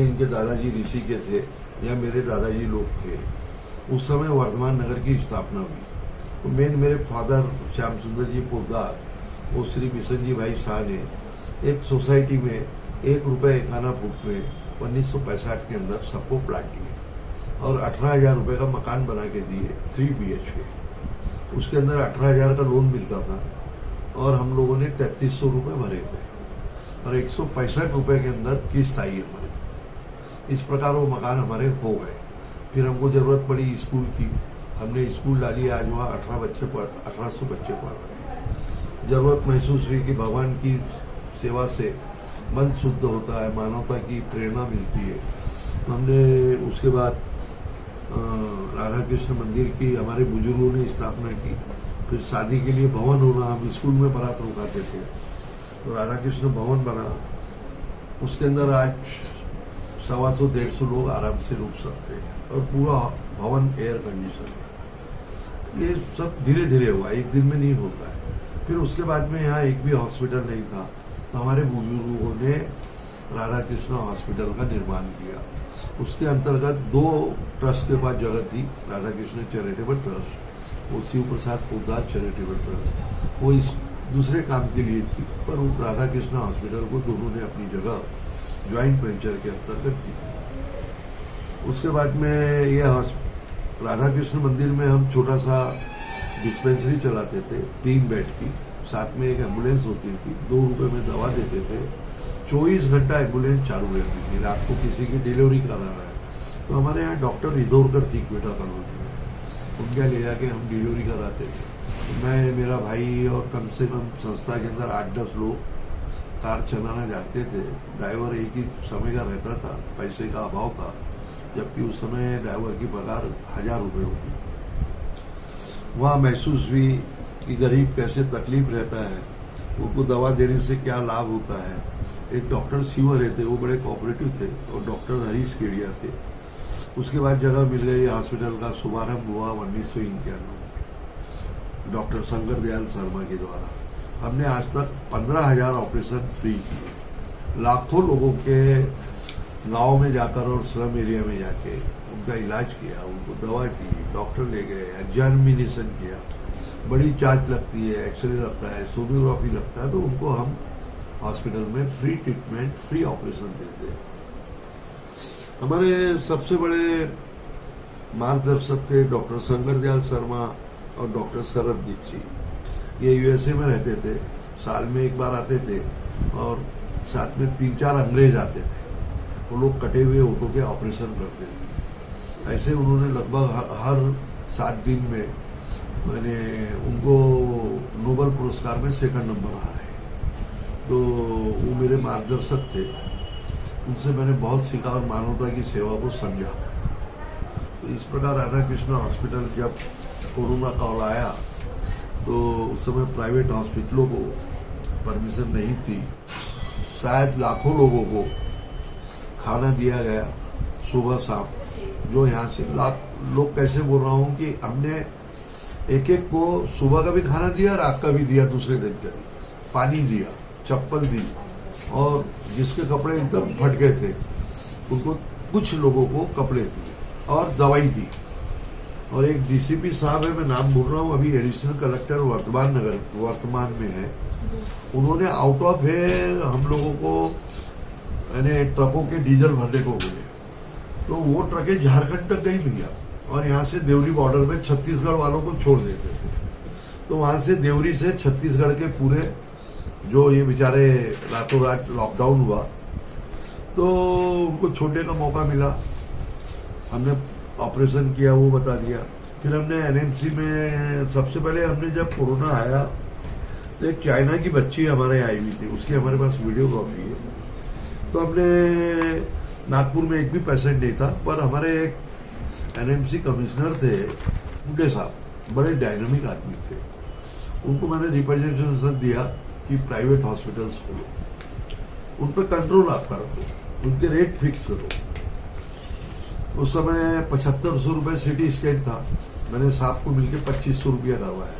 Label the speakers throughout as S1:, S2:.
S1: जैसे इनके दादाजी ऋषि के थे या मेरे दादाजी लोग थे, उस समय वर्धमान नगर की स्थापना हुई। तो मेन मेरे फादर श्याम सुंदर जी पोद्दार और श्री बिशन जी भाई शाह ने एक सोसाइटी में 1 रुपये 51 फुट में 1965 के अंदर सबको प्लाट दिए और 18,000 रुपये का मकान बना के दिए 3 BHK। उसके अंदर 18,000 का लोन मिलता था और हम लोगों ने 3300 रुपये भरे थे और 165 रुपये के अंदर किस्त आई हमारे। इस प्रकार वो मकान हमारे हो गए। फिर हमको जरूरत पड़ी स्कूल की, हमने स्कूल डाली। आज वहाँ 1800 बच्चे पढ़ रहे हैं। जरूरत महसूस हुई कि भगवान की सेवा से मन शुद्ध होता है, मानवता की प्रेरणा मिलती है। तो हमने उसके बाद राधा कृष्ण मंदिर की हमारे बुजुर्गों ने स्थापना की। फिर शादी के लिए भवन होना, हम स्कूल में बारात रुकाते थे तो राधा कृष्ण भवन बना। उसके अंदर आज 125-150 लोग आराम से रुक सकते हैं और पूरा भवन एयर कंडीशन है। ये सब धीरे धीरे हुआ, एक दिन में नहीं होता है। फिर उसके बाद में यहाँ एक भी हॉस्पिटल नहीं था तो हमारे बुजुर्गों ने राधा कृष्ण हॉस्पिटल का निर्माण किया। उसके अंतर्गत 2 ट्रस्ट के पास जगह थी, राधा कृष्ण चैरिटेबल ट्रस्ट और शिव प्रसाद पोद्दार चैरिटेबल ट्रस्ट। वो इस दूसरे काम के लिए थी, पर वो राधा कृष्ण हॉस्पिटल को दोनों ने अपनी जगह ज्वाइंट वेंचर के अंतर्गत दी। उसके बाद में ये राधा कृष्ण मंदिर में हम छोटा सा डिस्पेंसरी चलाते थे 3 बेड की, साथ में एक एम्बुलेंस होती थी, 2 रुपए में दवा देते थे। 24 घंटा एम्बुलेंस चालू रहती थी। रात को किसी की डिलीवरी कराना है तो हमारे यहाँ डॉक्टर रिधोरकर थी क्वेटा कॉलोनी में, उनके ले जाके हम डिलीवरी कराते थे। तो मैं, मेरा भाई और कम से कम संस्था के अंदर 8-10 लोग कार चलाना जानते थे। ड्राइवर एक ही समय का रहता था, पैसे का अभाव था, जबकि उस समय ड्राइवर की पगार 1000 रुपये होती थी। वहाँ महसूस हुई कि गरीब कैसे तकलीफ रहता है, उनको दवा देने से क्या लाभ होता है। एक डॉक्टर शिव रहते, वो बड़े कोऑपरेटिव थे और डॉक्टर हरीश केडिया थे। उसके बाद जगह मिल गई, हॉस्पिटल का शुभारंभ हुआ 1991 डॉक्टर शंकर दयाल शर्मा के द्वारा। हमने आज तक 15,000 ऑपरेशन फ्री किए। लाखों लोगों के गांव में जाकर और स्लम एरिया में जाके उनका इलाज किया, उनको दवा की, डॉक्टर ले गए, एग्जामिनेशन किया। बड़ी चार्ज लगती है, एक्सरे लगता है, सोनोग्राफी लगता है, तो उनको हम हॉस्पिटल में फ्री ट्रीटमेंट, फ्री ऑपरेशन देते हैं। हमारे सबसे बड़े मार्गदर्शक थे डॉक्टर शंकर दयाल शर्मा और डॉक्टर शरद दीक्षित। ये USA में रहते थे, साल में एक बार आते थे और साथ में 3-4 अंग्रेज आते थे। वो लोग कटे हुए होठों के ऑपरेशन करते थे। ऐसे उन्होंने लगभग हर 7 दिन में, मैंने उनको नोबेल पुरस्कार में 2nd नंबर रहा है। तो वो मेरे मार्गदर्शक थे, उनसे मैंने बहुत सीखा और मानवता की सेवा को समझा। तो इस प्रकार राधा कृष्ण हॉस्पिटल जब कोरोना काल आया तो उस समय प्राइवेट हॉस्पिटलों को परमिशन नहीं थी। शायद लाखों लोगों को खाना दिया गया सुबह शाम, जो यहाँ से लोग कैसे बोल रहा हूँ कि हमने एक को सुबह का भी खाना दिया, रात का भी दिया, दूसरे दिन का पानी दिया, चप्पल दी, और जिसके कपड़े एकदम फट गए थे उनको, कुछ लोगों को कपड़े दिए और दवाई दी। और एक DCP साहब है, मैं नाम बोल रहा हूँ, अभी एडिशनल कलेक्टर वर्तमान में है। उन्होंने आउट ऑफ हम लोगों को यानी ट्रकों के डीजल भरने को बोले, तो वो ट्रकें झारखंड तक गई भैया, और यहाँ से देवरी बॉर्डर में छत्तीसगढ़ वालों को छोड़ देते थे। तो वहां से देवरी से छत्तीसगढ़ के पूरे, जो ये बेचारे रातों रात लॉकडाउन हुआ तो उनको छोड़ने का मौका मिला। हमने ऑपरेशन किया, वो बता दिया। फिर हमने NMC में, सबसे पहले हमने जब कोरोना आया तो एक चाइना की बच्ची हमारे यहाँ आई हुई थी, उसकी हमारे पास वीडियोग्राफी है। तो हमने नागपुर में एक भी पेशेंट नहीं था, पर हमारे एक NMC कमिश्नर थे मुंडे साहब, बड़े डायनामिक आदमी थे। उनको मैंने रिप्रेजेंटेशन दिया कि प्राइवेट हॉस्पिटल्स खोलो, उन पर कंट्रोल आप करो, उनके रेट फिक्स करो। उस समय 7500 रुपये सिटी स्कैन था, मैंने साहब को मिलकर 2500 रुपया करवाया।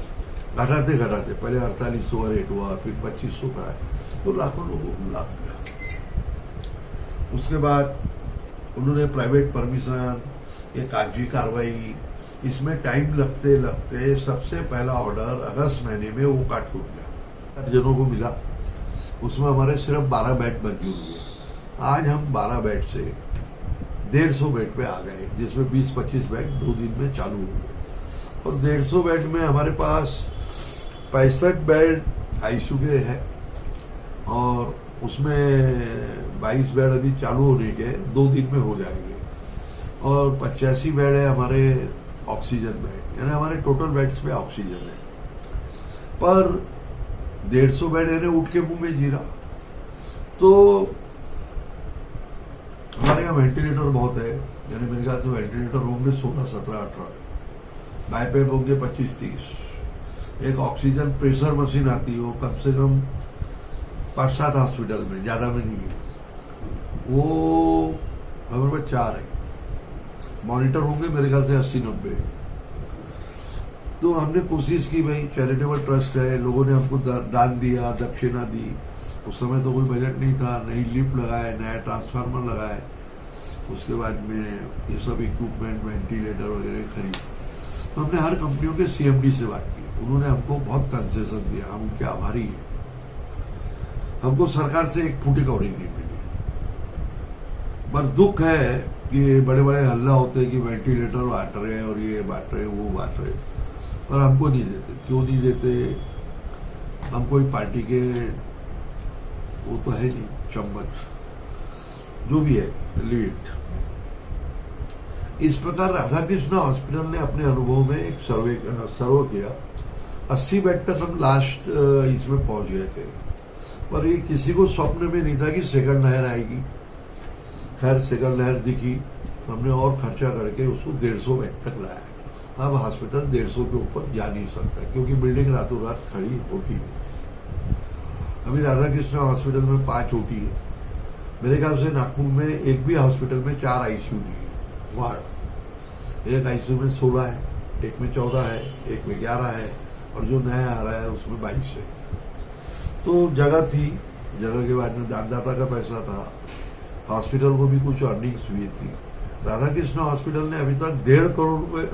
S1: घटाते पहले 4800 रेट हुआ, फिर 2500 कराया, तो लाखों लोगों को लाभ मिला। उसके बाद उन्होंने प्राइवेट परमिशन, ये कागजी कार्रवाई, इसमें टाइम लगते लगते सबसे पहला ऑर्डर अगस्त महीने में वो काट टूट गया, जनों को मिला। उसमें हमारे सिर्फ 12 बेड मंजूर हुए। आज हम 12 बेड से 150 बेड पे आ गए, जिसमें 20-25 बेड 2 दिन में चालू हुए। और 150 बेड में हमारे पास 65 बेड आईसीयू के है और उसमें 22 बेड अभी चालू होने के 2 दिन में हो जाएंगे। और 85 बेड है हमारे ऑक्सीजन बेड, यानी हमारे टोटल बेड्स पे ऑक्सीजन है। पर 150 बेड यानी उठ के मुंह में जीरा। तो हमारे यहाँ वेंटिलेटर बहुत है, यानी मेरे ख्याल से वेंटिलेटर होंगे 16, 17, 18, बाईपेप होंगे 25-30। एक ऑक्सीजन प्रेशर मशीन आती है, वो कम से कम 5-7 हॉस्पिटल में, ज्यादा में नहीं है, वो हमारे पास 4 है। मॉनिटर होंगे मेरे ख्याल से 80-90। तो हमने कोशिश की, भाई चैरिटेबल ट्रस्ट है, लोगों ने हमको दान दिया, दक्षिणा दी। उस समय तो कोई बजट नहीं था, नई लिफ्ट लगाए, नया ट्रांसफार्मर लगाए, उसके बाद में ये सब इक्विपमेंट, वेंटिलेटर वगैरह खरीद। तो हमने हर कंपनियों के सीएमडी से बात की, उन्होंने हमको बहुत कंसेशन दिया, हम उनके आभारी हैं। हमको सरकार से एक फूटी कौड़ी नहीं मिली। पर दुख है कि बड़े बड़े हल्ला होते हैं कि वेंटिलेटर बांट रहे हैं और ये बांट रहे, वो बांट रहे, पर हमको नहीं देते। क्यों नहीं देते? हम कोई पार्टी के वो तो है नहीं, चम्मच जो भी है लीड। इस प्रकार राधाकृष्ण हॉस्पिटल ने अपने अनुभव में एक सर्वे किया। 80 बेड तक हम लास्ट इसमें पहुंच गए थे, पर ये किसी को स्वप्न में नहीं था कि सेकंड लहर आएगी। खैर सेकंड लहर दिखी, हमने और खर्चा करके उसको 150 बेड तक लाया। अब हॉस्पिटल 150 के ऊपर जा नहीं सकता, क्योंकि बिल्डिंग रातों रात खड़ी होती नहीं। अभी राधाकृष्ण हॉस्पिटल में 5 ओटी है। मेरे ख्याल से नागपुर में एक भी हॉस्पिटल में 4 आईसीयू नहीं है वार्ड। एक आईसीयू में 16 है, एक में 14 है, एक में 11 है, और जो नया आ रहा है उसमें 22 है। तो जगह थी, जगह के बाद में दानदाता का पैसा था, हॉस्पिटल को भी कुछ अर्निंग्स हुई थी। राधाकृष्ण हॉस्पिटल ने अभी तक 1.5 करोड़ रुपए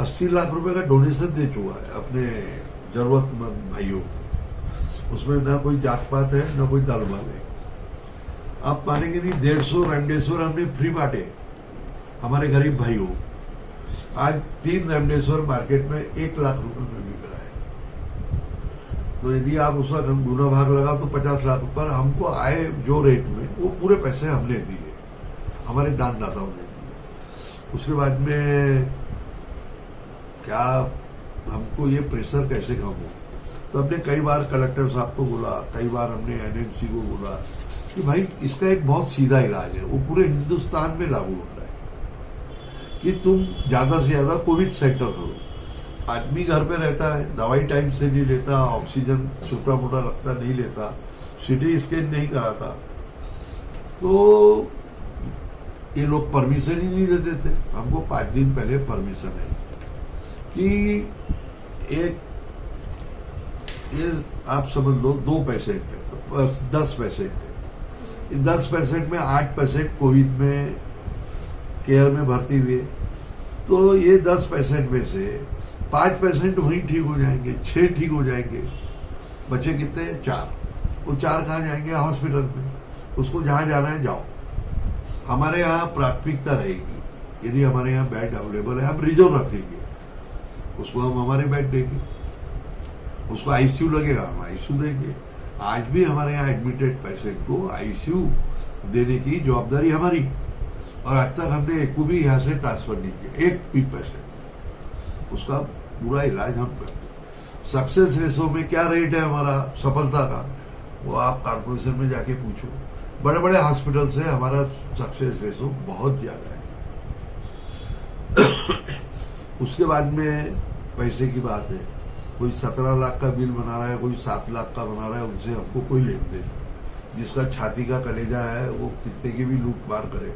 S1: 80 लाख रुपए का डोनेशन दे चुका है अपने जरूरतमंद भाइयों को। उसमें ना कोई जात पात है, ना कोई दल बल है। आप मानेंगे नहीं, 150 रेमडेसिविर हमने फ्री बांटे हमारे गरीब भाइयों। आज 3 रेमडेसिविर मार्केट में 1 लाख रुपए में बिक रहा है। तो यदि आप उसका गुना भाग लगा तो 50 लाख, पर हमको आए जो रेट में, वो पूरे पैसे हमने दिए, हमारे दानदाताओं ने दिए। उसके बाद में क्या हमको ये प्रेशर कैसे कम हो? तो हमने कई बार कलेक्टर साहब को बोला, कई बार हमने एनएमसी को बोला कि भाई इसका एक बहुत सीधा इलाज है, वो पूरे हिंदुस्तान में लागू होता है कि तुम ज्यादा से ज्यादा कोविड सेंटर करो। आदमी घर पे रहता है, दवाई टाइम से नहीं लेता, ऑक्सीजन छोटा मोटा लगता नहीं लेता, सीटी स्कैन नहीं कराता, तो ये लोग परमिशन ही नहीं देते थे। हमको 5 दिन पहले परमिशन है कि एक ये आप समझ लो 2 पेशेंट है, 10 पेशेंट है। 10 पेशेंट में 8 पेशेंट कोविड में केयर में भर्ती हुए। तो ये 10 पेशेंट में से 5 पेशेंट वहीं ठीक हो जाएंगे, 6 ठीक हो जाएंगे, बचे कितने? 4। वो 4 कहाँ जाएंगे? हॉस्पिटल में। उसको जहां जाना है जाओ। हमारे यहाँ प्राथमिकता रहेगी, यदि हमारे यहाँ बेड अवेलेबल है हम रिजर्व रखेंगे, उसको हम हमारे बेड देंगे। उसको आईसीयू लगेगा, हम आईसीयू देंगे। आज भी हमारे यहाँ एडमिटेड पेशेंट को आईसीयू देने की जवाबदारी हमारी, और आज तक हमने एक को भी यहाँ से ट्रांसफर नहीं किया, एक भी पेशेंट। उसका पूरा इलाज हम करते। सक्सेस रेशो में क्या रेट है हमारा सफलता का, वो आप कॉर्पोरेशन में जाके पूछो। बड़े बड़े हॉस्पिटल से हमारा सक्सेस रेशो बहुत ज्यादा है। उसके बाद में पैसे की बात है, कोई 17 लाख का बिल बना रहा है, कोई 7 लाख का बना रहा है, उनसे हमको कोई लेन देन। जिसका छाती का कलेजा है वो कितने की भी लूट मार करे,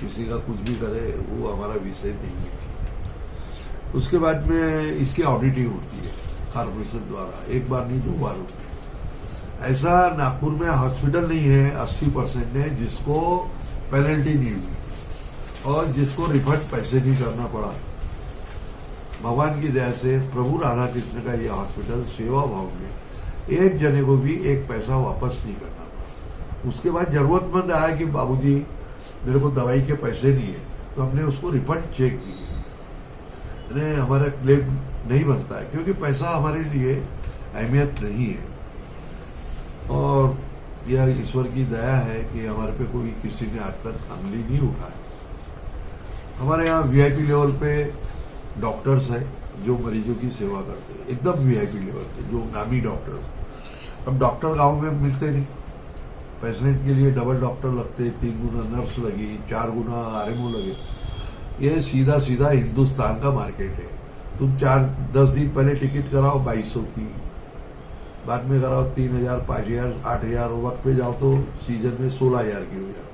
S1: किसी का कुछ भी करे, वो हमारा विषय नहीं है। उसके बाद में इसकी ऑडिटिंग होती है कॉर्पोरेशन द्वारा, 1 बार नहीं 2 बार होती है। ऐसा नागपुर में हॉस्पिटल नहीं है 80% है जिसको पेनल्टी नहीं हुई। और जिसको रिफंड पैसे नहीं करना पड़ा, भगवान की दया से प्रभु राधा कृष्ण का ये हॉस्पिटल सेवा भाव में एक जने को भी एक पैसा वापस नहीं करना पड़ा। उसके बाद जरूरतमंद आया कि बाबूजी मेरे को दवाई के पैसे नहीं है, तो हमने उसको रिफंड चेक किए। हमारा क्लेम नहीं बनता है क्योंकि पैसा हमारे लिए अहमियत नहीं है, और यह ईश्वर की दया है कि हमारे पे कोई किसी ने आज तक अंगली नहीं उठाया। हमारे यहाँ वीआईपी लेवल पे डॉक्टर्स है जो मरीजों की सेवा करते हैं, एकदम वीआईपी लेवल पे जो नामी डॉक्टर्स। अब डॉक्टर गांव में मिलते नहीं, पेशेंट के लिए डबल डॉक्टर लगते, 3 गुना नर्स लगी, 4 गुना आरएमओ लगे। ये सीधा सीधा हिंदुस्तान का मार्केट है। तुम 4-10 दिन पहले टिकट कराओ 2200 की, बाद में कराओ 3000, 5000, 8000, वक्त पे जाओ तो सीजन में 16000 की हो जाए।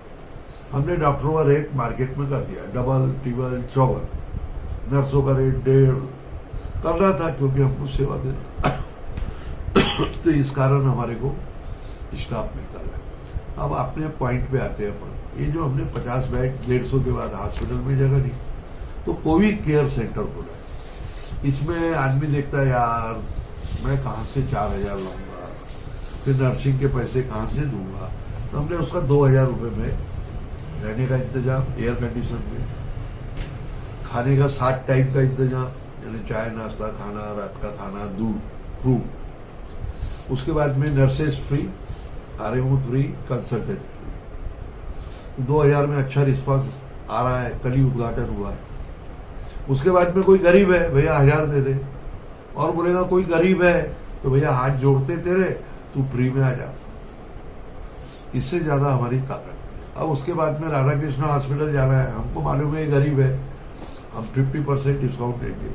S1: हमने डॉक्टरों का रेट मार्केट में कर दिया, डबल, ट्रिपल, चौबल। नर्सों का रेट 1.5 कर रहा था क्योंकि हमको सेवा देना तो इस कारण हमारे को स्टाफ मिलता है। अब अपने पॉइंट पे आते हैं अपन। ये जो हमने 50 बेड 150 के बाद हॉस्पिटल में जगह नहीं, तो कोविड केयर सेंटर खोला है। इसमें आदमी देखता है यार मैं कहाँ से 4000 लाऊंगा, फिर नर्सिंग के पैसे कहाँ से दूंगा, तो हमने उसका 2000 रुपये में रहने का इंतजाम, एयर कंडीशन में, खाने का 7 टाइम का इंतजाम, यानी चाय, नाश्ता, खाना, रात का खाना, दूध, फ्रूट। उसके बाद में nurses free, RMO free, consultant free. 2000 में अच्छा रिस्पांस आ रहा है, कल ही उद्घाटन हुआ है। उसके बाद में कोई गरीब है, भैया 1000 दे दे, और बोलेगा कोई गरीब है तो भैया हाथ जोड़ते तेरे, तू फ्री में आ जा। इससे ज्यादा हमारी ताकत। अब उसके बाद में राधा कृष्ण हॉस्पिटल जाना है, हमको मालूम है ये गरीब है, हम 50% डिस्काउंट देंगे।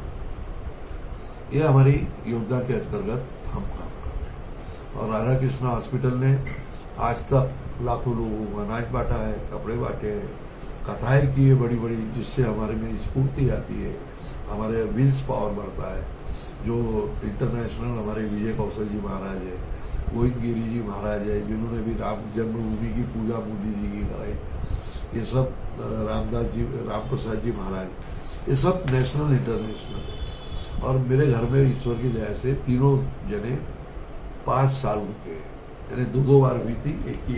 S1: ये हमारी योजना के अंतर्गत हम काम कर रहे हैं। और राधा कृष्ण हॉस्पिटल ने आज तक लाखों लोगों को अनाज बांटा है, कपड़े बांटे हैं, कथाएं की है बड़ी बड़ी, जिससे हमारे में स्फूर्ति आती है, हमारे विल्स पावर बढ़ता है। जो इंटरनेशनल हमारे विजय कौशल जी महाराज है, गोविंद गिरी जी महाराज है, जिन्होंने भी राम जन्मभूमि की पूजा मोदी जी की कराई, ये सब रामदास जी, राम प्रसाद जी महाराज, ये सब नेशनल इंटरनेशनल है। और मेरे घर में ईश्वर की दया से तीनों जने 5 साल रुके, यानी 2 बार हुई थी, एक ही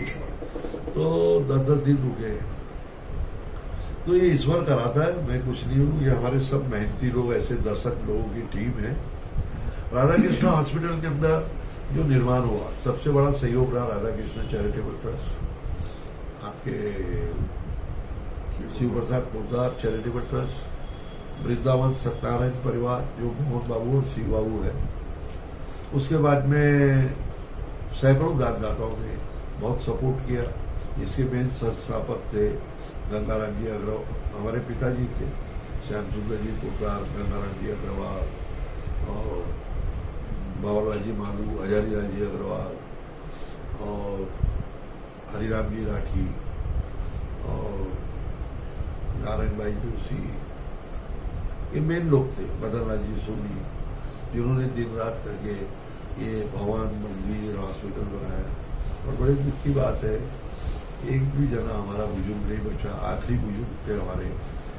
S1: तो 10-10 दिन रुके। तो ये ईश्वर कराता है, मैं कुछ नहीं हूँ। ये हमारे सब मेहनती लोग, ऐसे 10 लोगों की टीम है। राधा कृष्ण हॉस्पिटल के अंदर जो निर्माण हुआ, सबसे बड़ा सहयोग रहा राधा कृष्ण चैरिटेबल ट्रस्ट, आपके शिव प्रसाद पोद्दार चैरिटेबल ट्रस्ट, वृंदावन सत्यनारायण परिवार जो मोहन बाबू और शिव बाबू है। उसके बाद में सैकड़ों दानदाताओं ने बहुत सपोर्ट किया। इसके मेन संस्थापक थे गंगाराम जी अग्रवाल, हमारे पिताजी थे, श्याम सुंदर जी पोद्दार, गंगाराम जी अग्रवाल, और बाबूलाल जी मालू, हजारीलाल जी अग्रवाल, और हरिराम जी राठी, और नारायण भाई जोशी, ये मेन लोग थे। मदनलाल जी सोनी, जिन्होंने दिन रात करके ये भवन, मंदिर, हॉस्पिटल बनाया। और बड़े दुख की बात है, एक भी जना हमारा बुजुर्ग नहीं बचा। आखिरी बुजुर्ग थे हमारे,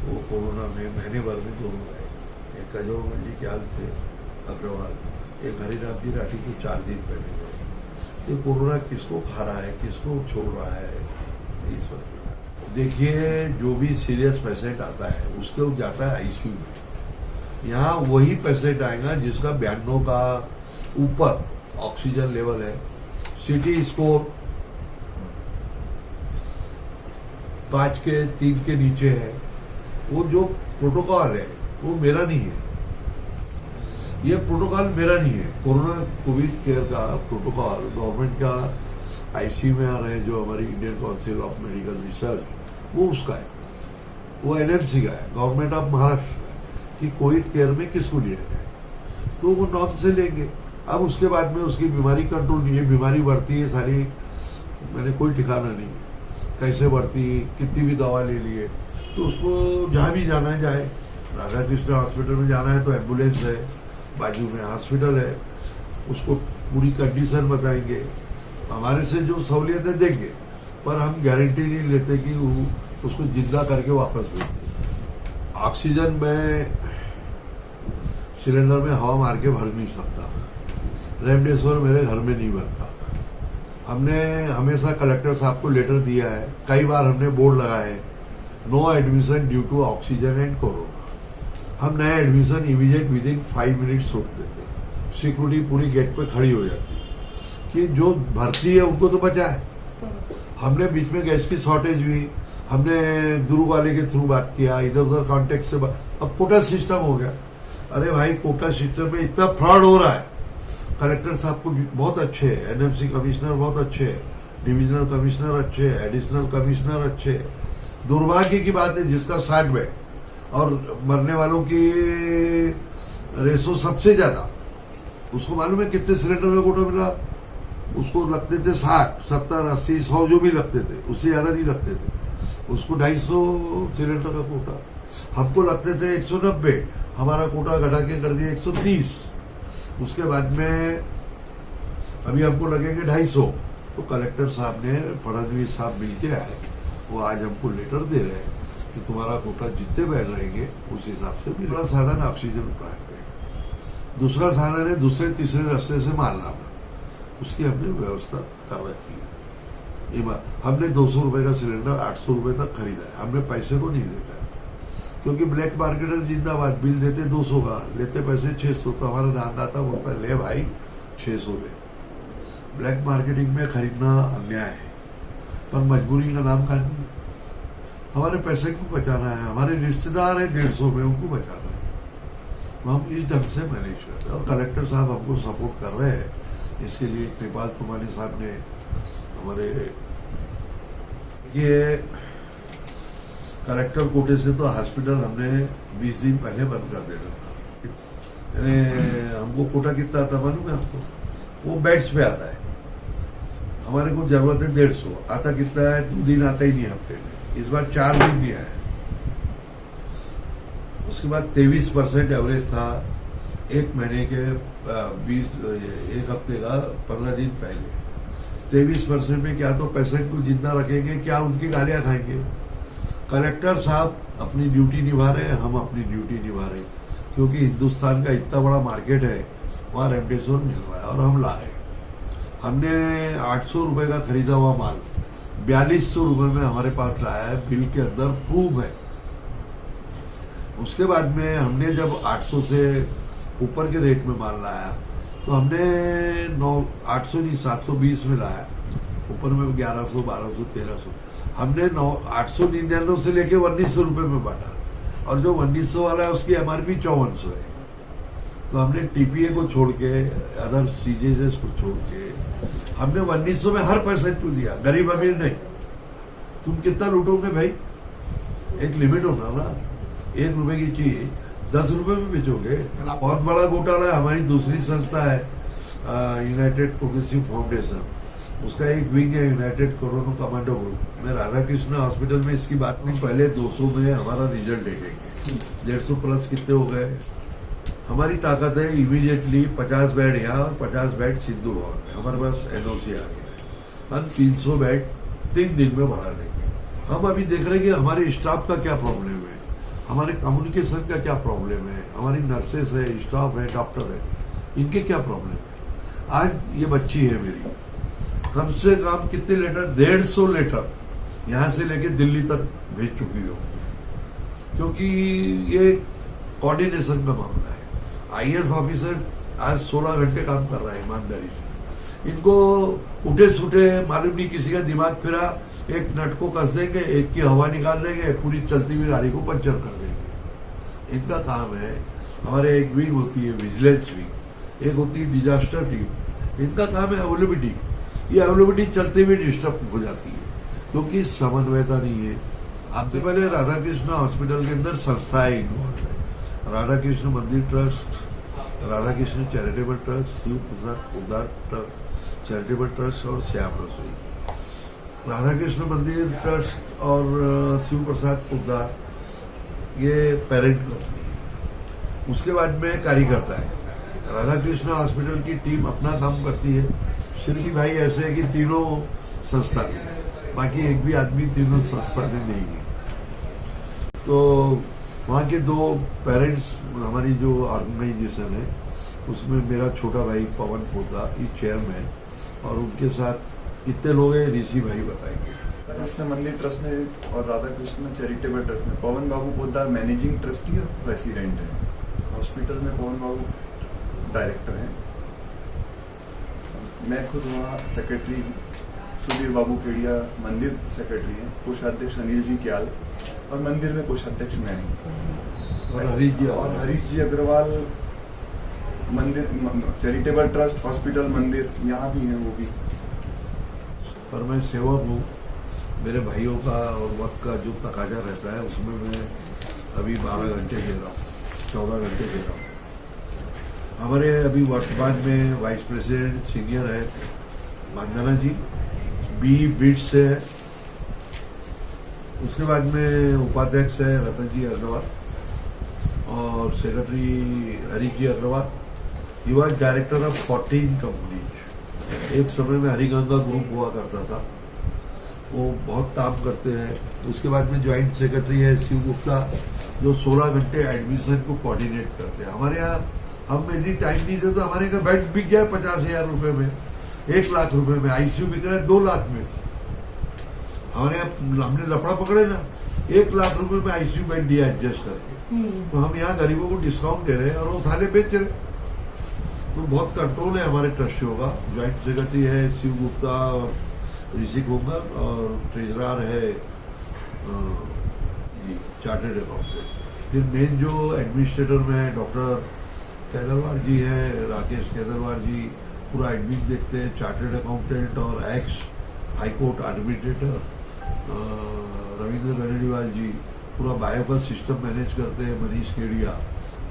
S1: वो कोरोना में महीने भर में दोनों गए। एक कजोरमल जी क्या थे अग्रवाल, एक हरिराम जी राठी को 4 दिन पहले गए। ये कोरोना किसको खा रहा है, किसको छोड़ रहा है, इस वक्त देखिए। जो भी सीरियस पेशेंट आता है उसको जाता है आईसीयू में। यहाँ वही पेशेंट आएगा जिसका 92 का ऊपर ऑक्सीजन लेवल है, सीटी स्कोर 5 के 3 के नीचे है। वो जो प्रोटोकॉल है वो मेरा नहीं है, ये प्रोटोकॉल मेरा नहीं है। कोरोना कोविड केयर का प्रोटोकॉल गवर्नमेंट का, आईसीयू में आ रहे हैं जो हमारी Indian council of medical research, वो उसका है, वो एनएमसी का है, गवर्नमेंट ऑफ महाराष्ट्र का है, कि कोविड केयर में किसको लिया जाए, तो वो नॉर्म से लेंगे। अब उसके बाद में उसकी बीमारी कंट्रोल नहीं है, बीमारी बढ़ती है सारी, मैंने कोई ठिकाना नहीं कैसे बढ़ती, कितनी भी दवा ले लिए, तो उसको जहाँ भी जाना है जाए। राधा कृष्ण हॉस्पिटल में जाना है तो एम्बुलेंस है, बाजू में हॉस्पिटल है, उसको पूरी कंडीशन बताएंगे, हमारे से जो सहूलियतें देंगे, पर हम गारंटी नहीं लेते कि वो उसको जिंदा करके वापस भेज दिया। ऑक्सीजन में सिलेंडर में हवा मार के भर नहीं सकता, रेमडेसिविर मेरे घर में नहीं बनता। हमने हमेशा कलेक्टर साहब को लेटर दिया है, कई बार हमने बोर्ड लगाए, no admission due to oxygen and corona. हम नया admission immediate within 5 minutes रोक देते, सिक्योरिटी पूरी गेट पे खड़ी हो जाती कि जो भर्ती है उनको तो बचाए। हमने बीच में गैस की शॉर्टेज हुई, हमने दुर्ग वाले के थ्रू बात किया, इधर उधर कॉन्टेक्ट से अब कोटा सिस्टम हो गया। अरे भाई, कोटा सिस्टम में इतना फ्रॉड हो रहा है। कलेक्टर साहब को बहुत अच्छे है, एनएमसी कमिश्नर बहुत अच्छे है, डिविजनल कमिश्नर अच्छे है, एडिशनल कमिश्नर अच्छे है। दुर्भाग्य की बात है जिसका 60 बेड और मरने वालों की रेशो सबसे ज्यादा, उसको मालूम है कितने सिलेंडर का कोटा मिला? उसको लगते थे 60, 70, 80, 100 जो भी लगते थे, उससे ज्यादा नहीं लगते थे। उसको 250 सिलेंडर का कोटा, हमको लगते थे 190, हमारा कोटा घटा के कर दिया 130। उसके बाद में अभी हमको लगेंगे 250। तो कलेक्टर साहब ने, फडणवीस साहब मिलके आए, वो आज हमको लेटर दे रहे हैं कि तुम्हारा कोटा जितने बैठ रहेंगे उस हिसाब से। पहला साधन ऑक्सीजन प्लांट है, दूसरा साधन है दूसरे तीसरे रास्ते से माल लाना, उसकी हमने व्यवस्था कर रखी है। हमने 200 रुपए का सिलेंडर 800 रुपए तक खरीदा है, हमने पैसे को नहीं देखा है, क्योंकि ब्लैक मार्केटर जिंदाबाद। बिल देते 200 का, लेते पैसे 600। तो हमारा दानदाता बोलता है ले भाई 600 ले। ब्लैक मार्केटिंग में खरीदना अन्याय है, पर मजबूरी का नाम कानून। हमारे पैसे को बचाना है, हमारे रिश्तेदार है 150 में, उनको बचाना है, तो हम इस ढंग से मैनेज करते हैं। और कलेक्टर साहब हमको सपोर्ट कर रहे हैं, इसके लिए कृपाल तुमानी साहब ने हमारे ये कलेक्टर कोटे से तो हॉस्पिटल हमने 20 दिन पहले बंद कर देना था। हमको कोटा कितना आता मालूम है आपको? वो बेड्स पे आता है, हमारे को जरूरत है 150, आता कितना है? 2 दिन आता ही नहीं हफ्ते में। इस बार 4 दिन नहीं आया। उसके बाद 23% एवरेज था एक महीने के 1 हफ्ते का 15 दिन पहले। 23% में क्या तो पेशेंट को जिंदा रखेंगे, क्या उनकी गालियां खाएंगे? कलेक्टर साहब अपनी ड्यूटी निभा रहे हैं, हम अपनी ड्यूटी निभा रहे हैं, क्योंकि हिंदुस्तान का इतना बड़ा मार्केट है, वहां रेमडेसिविर मिल रहा है और हम ला रहे हैं। हमने 800 रुपए का खरीदा हुआ माल 4200 रुपए में हमारे पास लाया है, बिल के अंदर प्रूफ है। उसके बाद में हमने जब 800 से ऊपर के रेट में माल लाया, तो हमने 800 नहीं 720 में लाया, ऊपर में 1100, 1200, 1300। हमने 899 से लेके 1900 रुपए में बांटा, और जो 1900 वाला है उसकी एमआरपी 5400 है। तो हमने टीपीए को छोड़ के, अदर सीजेस को छोड़ के, हमने 1900 में हर पेशेंट को दिया, गरीब अमीर नहीं। तुम कितना लूटोगे भाई? एक लिमिट होना ना, 1 रुपए की चीज 10 रुपए में बेचोगे। बहुत बड़ा घोटाला है। हमारी दूसरी संस्था है यूनाइटेड प्रोग्रेसिव फाउंडेशन, उसका एक विंग है यूनाइटेड कोरोना कमांडो ग्रुप। मैं राधा कृष्ण हॉस्पिटल में इसकी बात नहीं, पहले 200 में हमारा रिजल्ट देखेंगे, 150 प्लस कितने हो गए। हमारी ताकत है इमीडिएटली 50 बेड यहाँ और 50 बेड सिंधु भवन में, हमारे पास एनओसी आ गया है। हम 300 बेड 3 दिन में बढ़ा देंगे। हम अभी देख रहे हैं कि हमारे स्टाफ का क्या प्रॉब्लम है, हमारे कम्युनिकेशन का क्या प्रॉब्लम है, हमारी नर्सेस है, स्टाफ है, डॉक्टर है, इनके क्या प्रॉब्लम है। आज ये बच्ची है मेरी, कम से कम कितने लेटर, 150 लेटर यहां से लेके दिल्ली तक भेज चुकी हो, क्योंकि ये कोऑर्डिनेशन का मामला है। आईएएस ऑफिसर आज 16 घंटे काम कर रहा है ईमानदारी से। इनको उठे सुटे मालूम नहीं, किसी का दिमाग फिरा, एक नट को कस देंगे, एक की हवा निकाल देंगे, पूरी चलती हुई गाड़ी को पंचर कर देंगे। इनका काम है। हमारे एक विंग होती है विजिलेंस विंग, एक होती है डिजास्टर टीम, इनका काम है अवेलेबिलिटी। ये अवेलेबिलिटी चलते हुए डिस्टर्ब हो जाती है, क्योंकि समन्वयता नहीं है। आपसे पहले राधा कृष्ण हॉस्पिटल के अंदर संस्थाएं इन्वॉल्व है, Radha Krishna Mandir trust, Radha Krishna charitable trust, Shiv Prasad Uddhar trust charitable trust और श्याम रसोई। राधा कृष्ण मंदिर ट्रस्ट और शिव प्रसाद उद्धार ये पेरेंट कंपनी है। उसके बाद में कार्यकर्ता है। राधा कृष्ण हॉस्पिटल की टीम अपना काम करती है। श्री भाई ऐसे है कि तीनों संस्था में, बाकी एक भी आदमी तीनों संस्था में नहीं है। तो वहाँ के दो पेरेंट्स, हमारी जो ऑर्गेनाइजेशन है उसमें मेरा छोटा भाई पवन पोद्दार ये चेयरमैन, और उनके साथ इतने लोग हैं, ऋषि भाई बताएंगे।
S2: कृष्ण मंदिर ट्रस्ट में और राधा कृष्ण चैरिटेबल ट्रस्ट में पवन बाबू पोद्दार मैनेजिंग ट्रस्टी और प्रेसिडेंट है। हॉस्पिटल में पवन बाबू डायरेक्टर हैं। मैं खुद वहाँ सेक्रेटरी, सुधीर बाबू केडिया मंदिर सेक्रेटरी हैं, कोषाध्यक्ष अनिल जी क्याल, और मंदिर में कोषाध्यक्ष मैं हूँ।
S1: और
S2: हरीश जी अग्रवाल मंदिर चैरिटेबल ट्रस्ट हॉस्पिटल मंदिर यहाँ भी हैं वो भी।
S1: पर मैं सेवक हूँ, मेरे भाइयों का और वक्त का जो तकाजा रहता है उसमें मैं अभी 12 घंटे दे रहा हूँ, 14 घंटे दे रहा हूँ। हमारे अभी वर्तमान में वाइस प्रेसिडेंट सीनियर है वंदना जी, बी बिट्स से है। उसके बाद में उपाध्यक्ष है रतन जी अग्रवाल, और secretary Harish ji Agarwal. He was director of 14 companies. एक समय में हरिगंगा ग्रुप हुआ करता था, वो बहुत काम करते हैं। उसके बाद में ज्वाइंट सेक्रेटरी है शिव गुप्ता, जो 16 घंटे एडमिशन को कोऑर्डिनेट करते हैं। हमारे यहाँ हम यदि टाइम नहीं देते, हमारे यहाँ बेड बिक गया 50,000 रुपए में, 1 लाख रुपए में, आईसीयू बिक रहा है 2 लाख में। हमारे यहाँ हमने लफड़ा पकड़े ना, 1 लाख रुपए में आईसीयू बेड दिया एडजस्ट करके। तो हम यहाँ गरीबों को डिस्काउंट दे रहे हैं और वो साले बेच रहे। तो बहुत कंट्रोल है हमारे ट्रस्टियों का। ज्वाइंट सेक्रेटरी है शिव गुप्ता और ऋषि कुमार, और ट्रेजरर है चार्टर्ड अकाउंटेंट। फिर मेन जो एडमिनिस्ट्रेटर में है डॉक्टर केदरवार जी है, राकेश केदरवार जी पूरा एडमिन देखते हैं, चार्टर्ड अकाउंटेंट और एक्स हाईकोर्ट आर्बिट्रेटर रविंद्र गणेडीवाल जी पूरा बायोगैस सिस्टम मैनेज करते हैं, मनीष केडिया,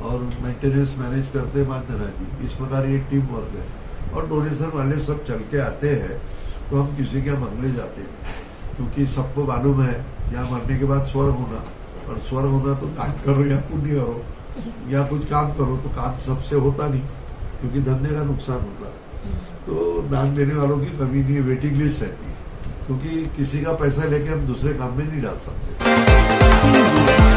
S1: और मेंटेनेंस मैनेज करते हैं मानधना जी। इस प्रकार ये टीम वर्क है, और डोनेशन वाले सब चल के आते हैं। तो हम किसी के मंगले जाते हैं, क्योंकि सबको मालूम है यहाँ मरने के बाद स्वर्ग होना, और स्वर्ग होना तो दान करो या पुण्य करो या कुछ काम करो, तो काम सबसे होता नहीं, क्योंकि धंधे का नुकसान होता है। तो दान देने वालों की कमी नहीं है, वेटिंग लिस्ट रहती है, क्योंकि किसी का पैसा लेके हम दूसरे काम में नहीं डाल सकते।